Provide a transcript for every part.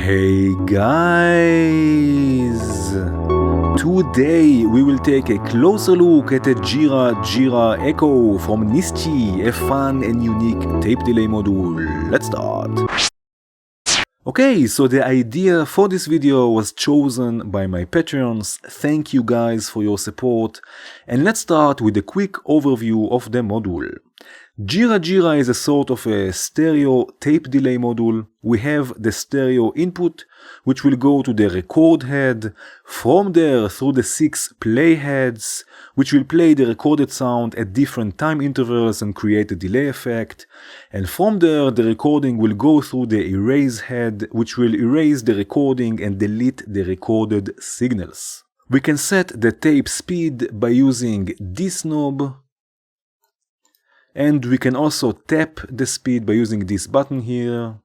Hey guys! Today we will take a closer look at the Jira Jira Echo from NYSTHI, a fun and unique tape delay module. Let's start! Okay, so the idea for this video was chosen by my Patreons. Thank you guys for your support. And let's start with a quick overview of the module. Jira Jira is a sort of a stereo tape delay module. We have the stereo input, which will go to the record head, from there through the 6 play heads, which will play the recorded sound at different time intervals and create a delay effect. And from there, the recording will go through the erase head, which will erase the recording and delete the recorded signals. We can set the tape speed by using this knob. And we can also tap the speed by using this button here.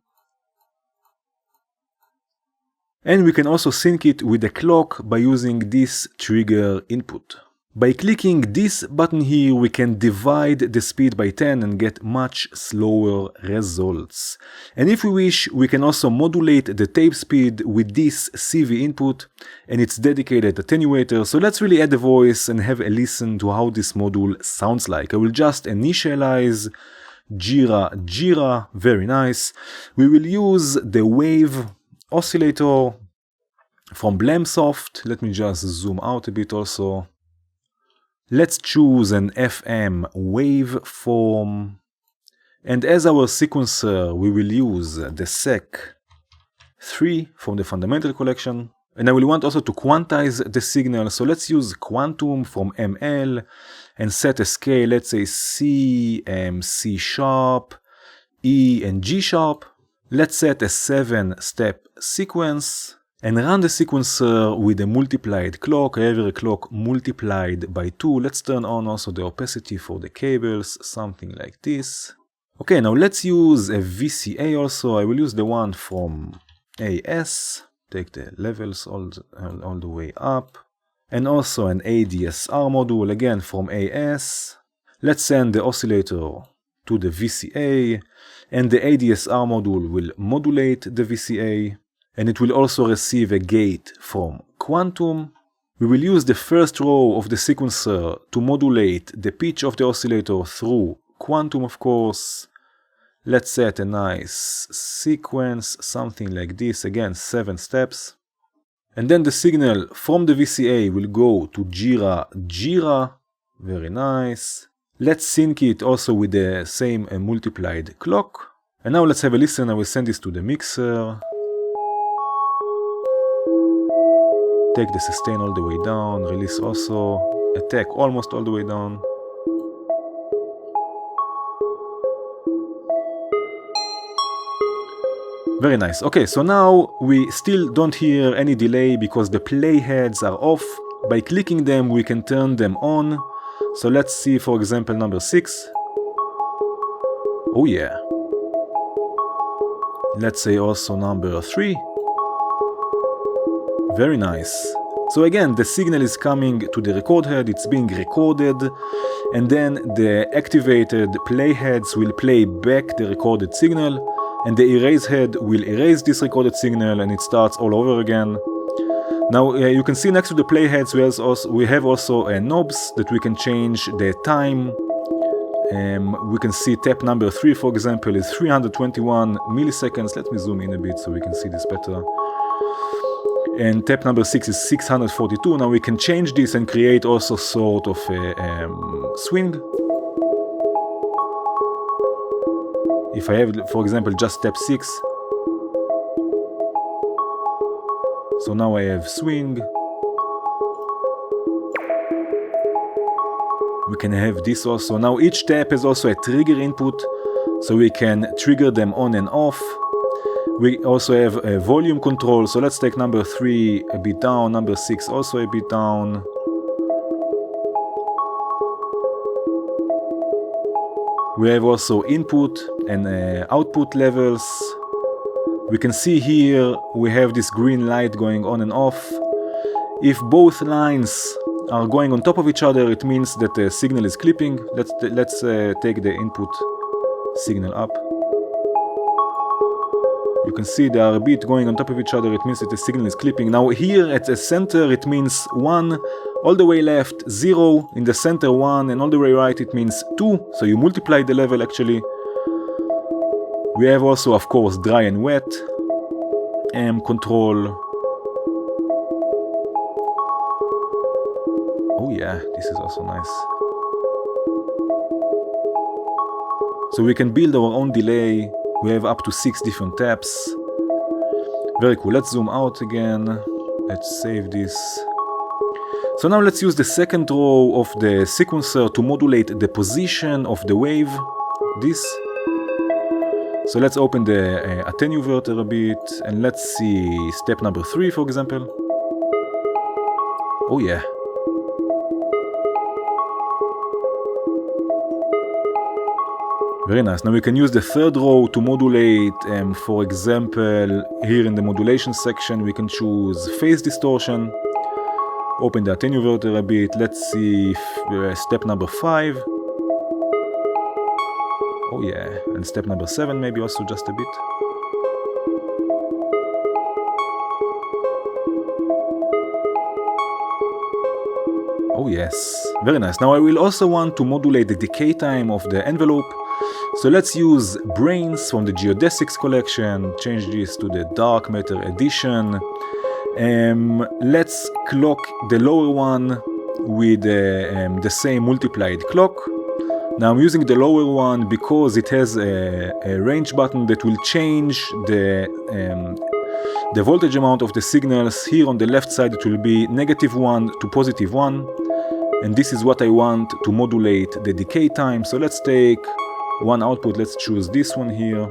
And we can also sync it with the clock by using this trigger input. By clicking this button here, we can divide the speed by 10 and get much slower results. And if we wish, we can also modulate the tape speed with this CV input and its dedicated attenuator. So let's really add the voice and have a listen to how this module sounds like. I will just initialize Jira Jira, very nice. We will use the wave oscillator from Blamsoft. Let me just zoom out a bit also. Let's choose an FM waveform, and as our sequencer we will use the SEC3 from the fundamental collection, and I will want also to quantize the signal, so let's use quantum from ML and set a scale, let's say C, C sharp, E and G sharp. Let's set a 7-step sequence and run the sequencer with a multiplied clock, however a clock multiplied by 2. Let's turn on also the opacity for the cables, something like this. Okay, now let's use a VCA also. I will use the one from AS, take the levels all the way up. And also an ADSR module, again from AS. Let's send the oscillator to the VCA, and the ADSR module will modulate the VCA. And it will also receive a gate from quantum. We will use the first row of the sequencer to modulate the pitch of the oscillator through quantum, of course. Let's set a nice sequence, something like this, again 7 steps. And then the signal from the VCA will go to Jira Jira, very nice. Let's sync it also with the same multiplied clock. And now let's have a listen. I will send this to the mixer. Take the sustain all the way down, release also, attack almost all the way down. Very nice. Okay, so now we still don't hear any delay because the playheads are off. By clicking them, we can turn them on. So let's see, for example, number 6. Oh yeah. Let's say also number 3. Very nice. So again, the signal is coming to the record head, it's being recorded, and then the activated playheads will play back the recorded signal, and the erase head will erase this recorded signal, and it starts all over again. Now you can see next to the playheads we have also knobs that we can change the time. We can see tap number 3, for example, is 321 milliseconds. Let me zoom in a bit so we can see this better. And tap number 6 is 642. Now we can change this and create also sort of a swing. If I have, for example, just tap 6. So now I have swing. We can have this also. Now each tap has also a trigger input, so we can trigger them on and off. We also have a volume control, so let's take number 3 a bit down, number 6 also a bit down. We have also input and output levels. We can see here we have this green light going on and off. If both lines are going on top of each other, it means that the signal is clipping. Let's take the input signal up. You can see they are a bit going on top of each other. It means that the signal is clipping. Now here at the center it means 1, all the way left 0, in the center 1, and all the way right it means 2, so you multiply the level actually. We have also of course dry and wet control. Oh yeah, this is also nice. So we can build our own delay. We have up to 6 different taps. Very cool. Let's zoom out again. Let's save this. So now let's use the second row of the sequencer to modulate the position of the wave. This. So let's open the attenuator a bit and let's see step number 3, for example. Oh yeah. Very nice. Now we can use the third row to modulate, for example, here in the modulation section we can choose phase distortion. Open the attenuator a bit. Let's see step number 5. Oh yeah, and step number 7 maybe also just a bit. Oh yes, very nice. Now I will also want to modulate the decay time of the envelope. So let's use Brains from the Geodesics collection, change this to the Dark Matter edition. Let's clock the lower one with the same multiplied clock. Now I'm using the lower one because it has a range button that will change the voltage amount of the signals. Here on the left side it will be -1 to +1. And this is what I want to modulate the decay time. So let's take one output, let's choose this one here.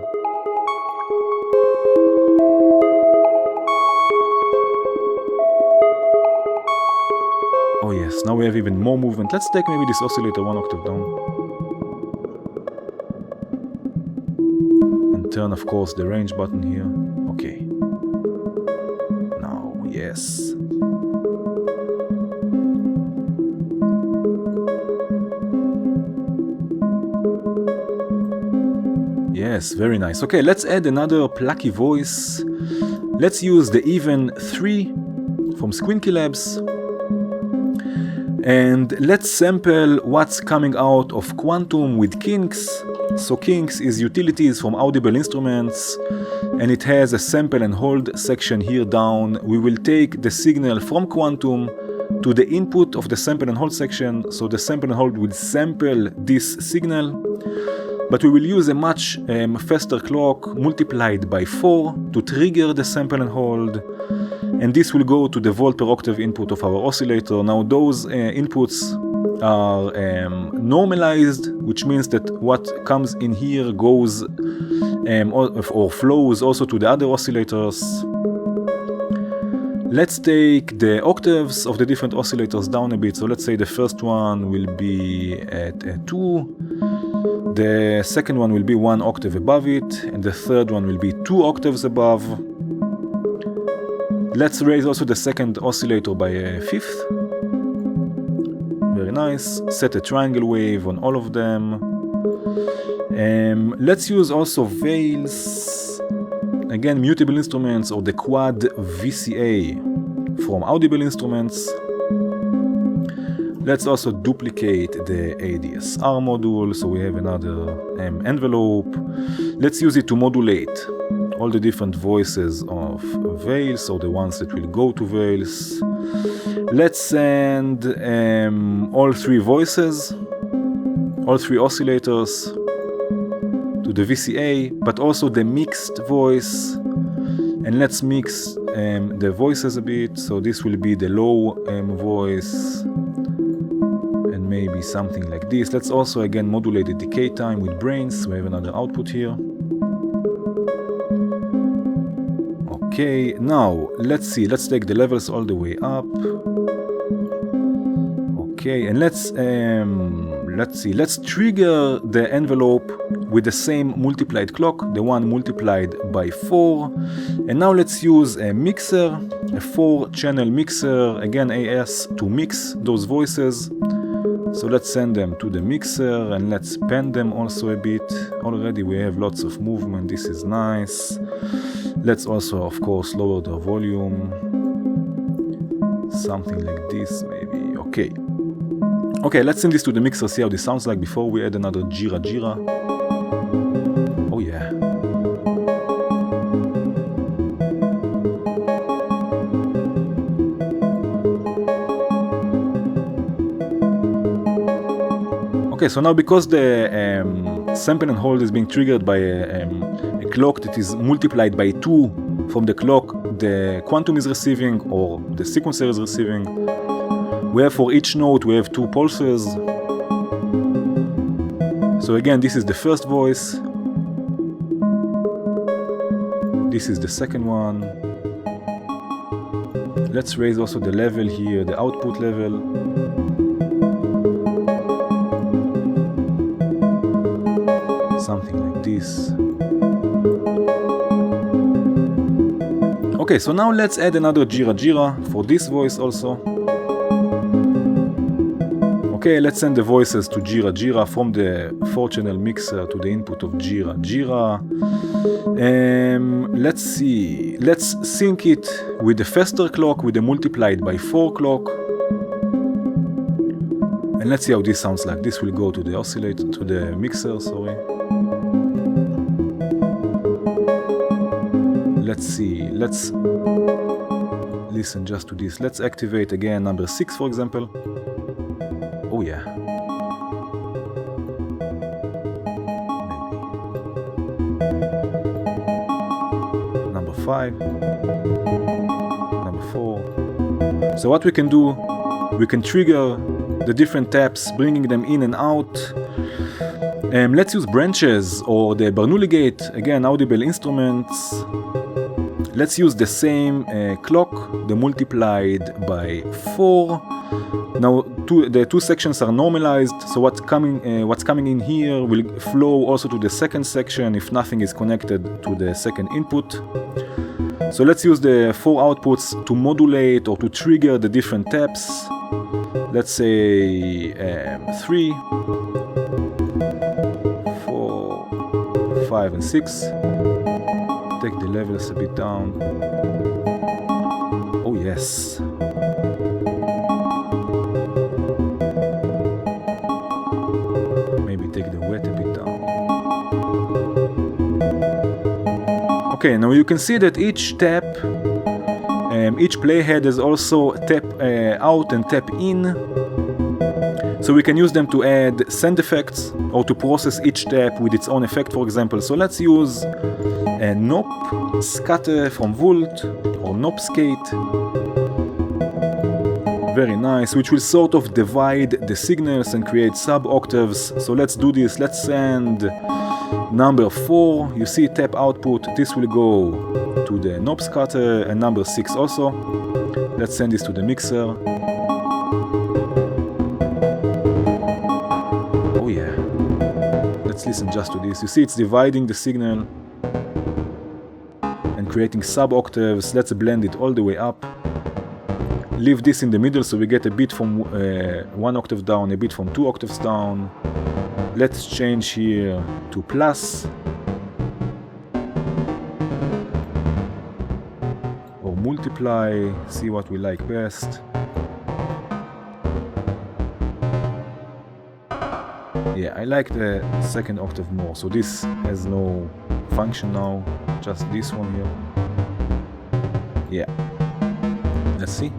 Oh yes, now we have even more movement. Let's take maybe this oscillator 1 octave down. And turn of course the range button here. Okay. Now, yes. Yes, very nice. Okay, let's add another plucky voice. Let's use the Even 3 from Squinky Labs. And let's sample what's coming out of Quantum with Kinks. So Kinks is utilities from Audible Instruments, and it has a sample and hold section here down. We will take the signal from Quantum to the input of the sample and hold section. So the sample and hold will sample this signal. But we will use a much faster clock multiplied by 4 to trigger the sample and hold. And this will go to the volt per octave input of our oscillator. Now those inputs are normalized, which means that what comes in here goes or flows also to the other oscillators. Let's take the octaves of the different oscillators down a bit. So let's say the first one will be at 2. The second one will be 1 octave above it, and the third one will be 2 octaves above. Let's raise also the second oscillator by a 5th. Very nice. Set a triangle wave on all of them. Let's use also veils. Again, Mutable Instruments or the Quad VCA from Audible Instruments. Let's also duplicate the ADSR module, so we have another envelope. Let's use it to modulate all the different voices of veils, or the ones that will go to veils. Let's send all 3 voices, all 3 oscillators to the VCA, but also the mixed voice. And let's mix the voices a bit, so this will be the low voice. Maybe something like this. Let's also again modulate the decay time with Brains. We have another output here. Okay, now let's see. Let's take the levels all the way up. Okay, and let's see. Let's trigger the envelope with the same multiplied clock, the one multiplied by 4. And now let's use a mixer, a 4-channel mixer, again AS, to mix those voices. So let's send them to the mixer and let's pan them also a bit. Already we have lots of movement, this is nice. Let's also, of course, lower the volume. Something like this, maybe. Okay. Okay, let's send this to the mixer, see how this sounds like before we add another Jira Jira. Oh yeah. Okay, so now because the sample and hold is being triggered by a clock that is multiplied by 2 from the clock the quantum is receiving or the sequencer is receiving, we have for each note we have 2 pulses. So again, this is the first voice, this is the second one. Let's raise also the level here, the output level. Something like this. Okay, so now let's add another Jira Jira for this voice also. Okay, let's send the voices to Jira Jira from the 4-channel mixer to the input of Jira Jira. Let's see, let's sync it with the faster clock with the multiplied by 4 clock. And let's see how this sounds like. This will go to the oscillator, to the mixer, sorry. Let's see, let's listen just to this. Let's activate again number 6, for example. Oh yeah. Maybe. Number 5. Number 4. So what we can do, we can trigger the different taps, bringing them in and out. Let's use branches or the Bernoulli gate, again audible instruments. Let's use the same clock, the multiplied by 4. Now the 2 sections are normalized, so what's coming in here will flow also to the second section if nothing is connected to the second input. So let's use the 4 outputs to modulate or to trigger the different taps. Let's say 3, 4, 5 and 6. Take the levels a bit down. Oh yes. Maybe take the wet a bit down. Okay, now you can see that each tap, each playhead is also tap out and tap in. So we can use them to add send effects or to process each tap with its own effect, for example. So let's use a NOP scatter from Volt or NOP skate. Very nice, which will sort of divide the signals and create sub-octaves. So let's do this. Let's send number 4. You see tap output. This will go to the NOP scatter, and number 6 also. Let's send this to the mixer. Oh yeah. Let's listen just to this. You see it's dividing the signal and creating sub-octaves. Let's blend it all the way up. Leave this in the middle so we get a bit from 1 octave down, a bit from 2 octaves down. Let's change here to plus or multiply, see what we like best. Yeah, I like the second octave more, so this has no function now, just this one here. Yeah, let's see.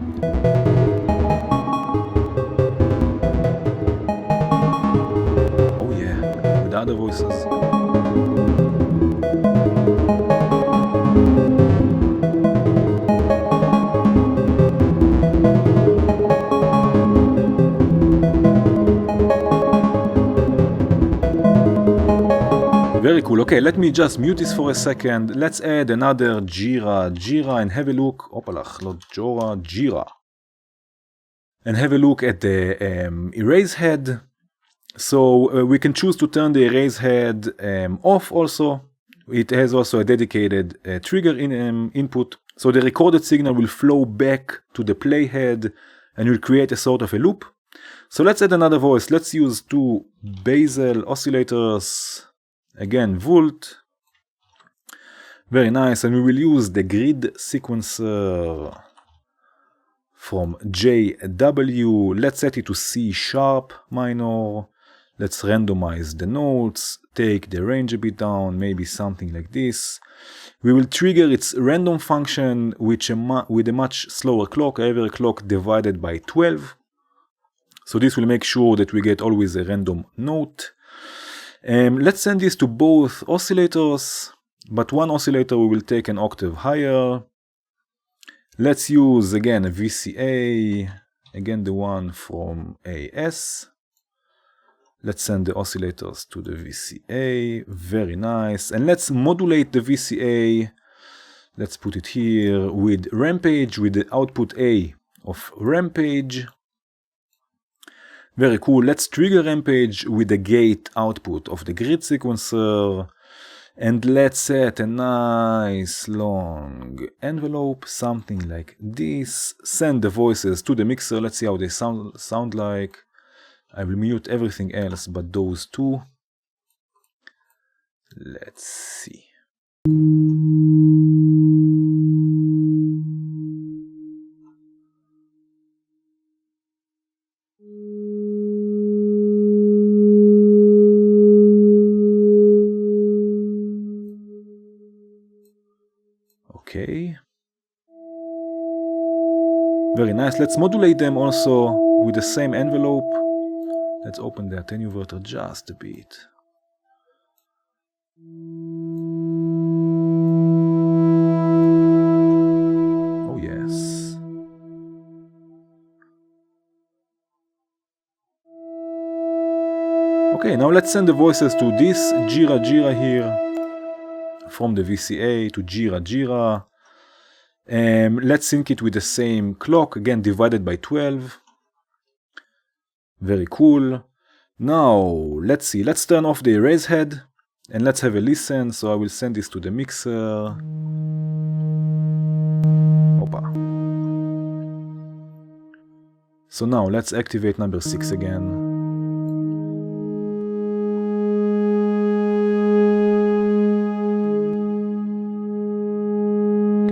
Oh yeah, with other voices. Very cool. Okay, let me just mute this for a second. Let's add another Jira Jira and have a look. Opalach, not Jora, Jira. And have a look at the erase head. So we can choose to turn the erase head off also. It has also a dedicated trigger input. So the recorded signal will flow back to the playhead and will create a sort of a loop. So let's add another voice. Let's use 2 basal oscillators. Again, Volt. Very nice, and we will use the grid sequencer from JW. Let's set it to C sharp minor. Let's randomize the notes, take the range a bit down, maybe something like this. We will trigger its random function with a much slower clock, every clock divided by 12. So this will make sure that we get always a random note. Let's send this to both oscillators, but one oscillator we will take an octave higher. Let's use again a VCA, again the one from AS. Let's send the oscillators to the VCA, very nice. And let's modulate the VCA, let's put it here, with Rampage, with the output A of Rampage. Very cool. Let's trigger Rampage with the gate output of the grid sequencer. And let's set a nice long envelope, something like this. Send the voices to the mixer. Let's see how they sound like. I will mute everything else but those two. Let's see. Okay. Very nice. Let's modulate them also with the same envelope. Let's open the attenuator just a bit. Oh yes. Okay, now let's send the voices to this Jira Jira here. From the VCA to Jira Jira. Let's sync it with the same clock, again divided by 12. Very cool. Now, let's see. Let's turn off the erase head and let's have a listen. So I will send this to the mixer. Opa. So now let's activate number 6 again.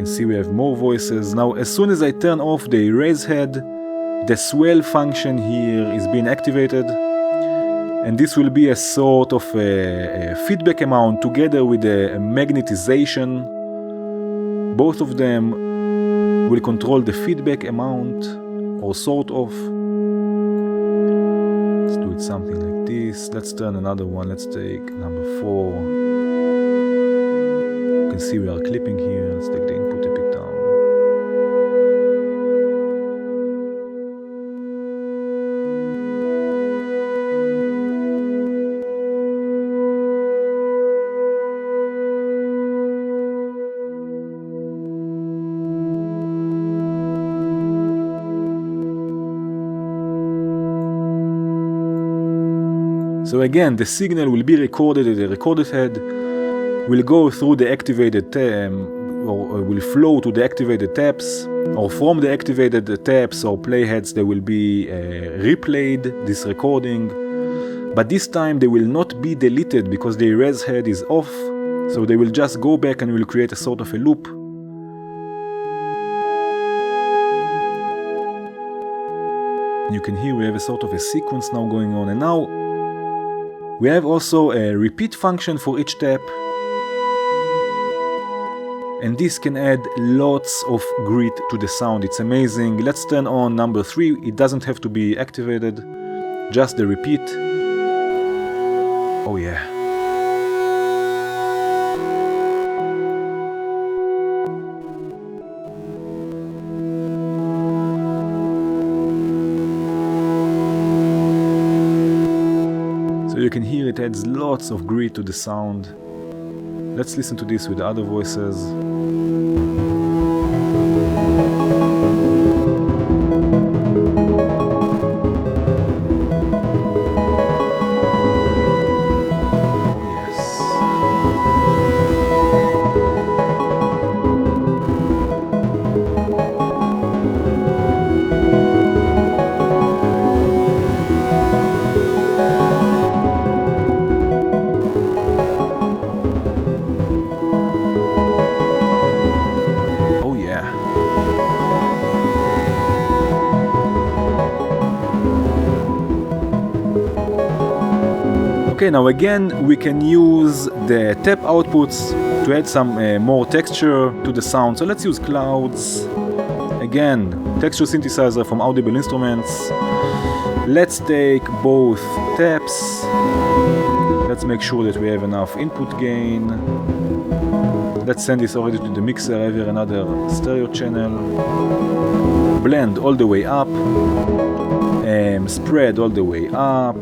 See, we have more voices. Now, as soon as I turn off the erase head, the swell function here is being activated, and this will be a sort of a feedback amount together with a magnetization. Both of them will control the feedback amount, or sort of. Let's do it something like this. Let's turn another one. Let's take number 4. You can see we are clipping here. Let's take the input a bit down. So again, the signal will be recorded at the recorded head, will go through the activated or will flow to the activated taps, or from the activated taps or playheads there will be replayed this recording, but this time they will not be deleted because the erase head is off, so they will just go back and will create a sort of a loop. You can hear we have a sort of a sequence now going on, and now we have also a repeat function for each tap. And this can add lots of grit to the sound. It's amazing. Let's turn on number 3. It doesn't have to be activated, just the repeat. Oh yeah. So you can hear it adds lots of grit to the sound. Let's listen to this with the other voices. Okay, now again we can use the tap outputs to add some more texture to the sound. So let's use clouds. Again, texture synthesizer from Audible Instruments. Let's take both taps. Let's make sure that we have enough input gain. Let's send this already to the mixer over another stereo channel. Blend all the way up. Spread all the way up.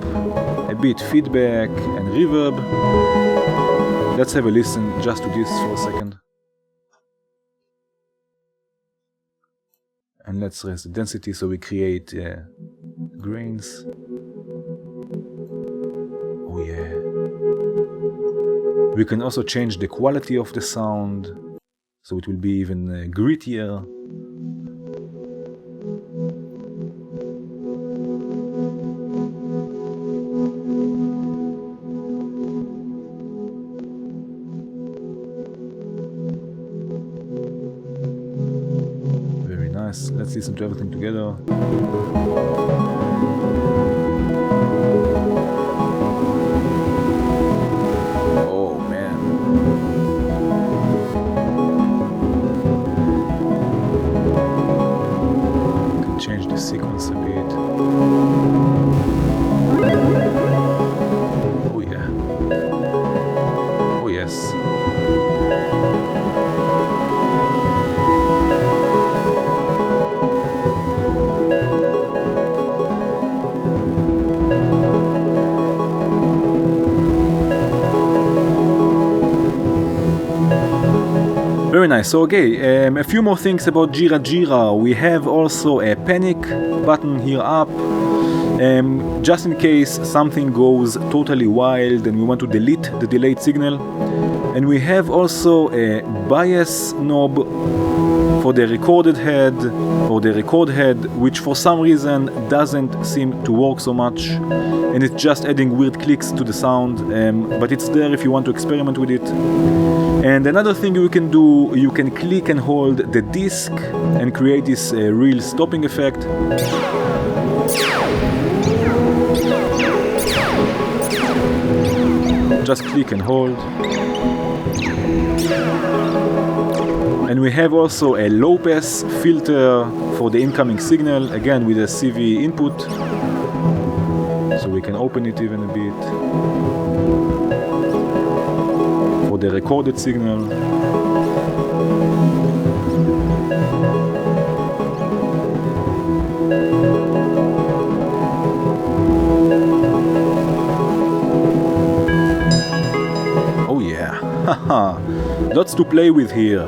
A bit feedback and reverb. Let's have a listen just to this for a second. And let's raise the density so we create grains. Oh yeah. We can also change the quality of the sound so it will be even grittier. Let's listen to everything together. Oh man. I can change the sequence a bit. Oh yeah. Oh yes. Very nice. So okay, a few more things about Jira Jira. We have also a panic button here up. Just in case something goes totally wild and we want to delete the delayed signal. And we have also a bias knob for the recorded head or the record head, which for some reason doesn't seem to work so much, and it's just adding weird clicks to the sound, but it's there if you want to experiment with it. And another thing you can do, you can click and hold the disc and create this real stopping effect. Just click and hold. And we have also a low pass filter for the incoming signal, again with a CV input. So we can open it even a bit. For the recorded signal. Oh yeah, haha, lots to play with here.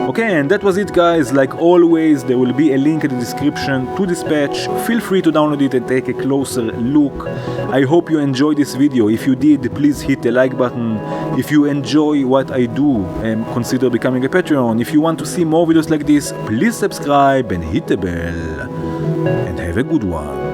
Okay, and that was it guys. Like always, there will be a link in the description to this patch. Feel free to download it and take a closer look. I hope you enjoyed this video. If you did, please hit the like button. If you enjoy what I do, consider becoming a Patreon. If you want to see more videos like this, please subscribe and hit the bell. And have a good one.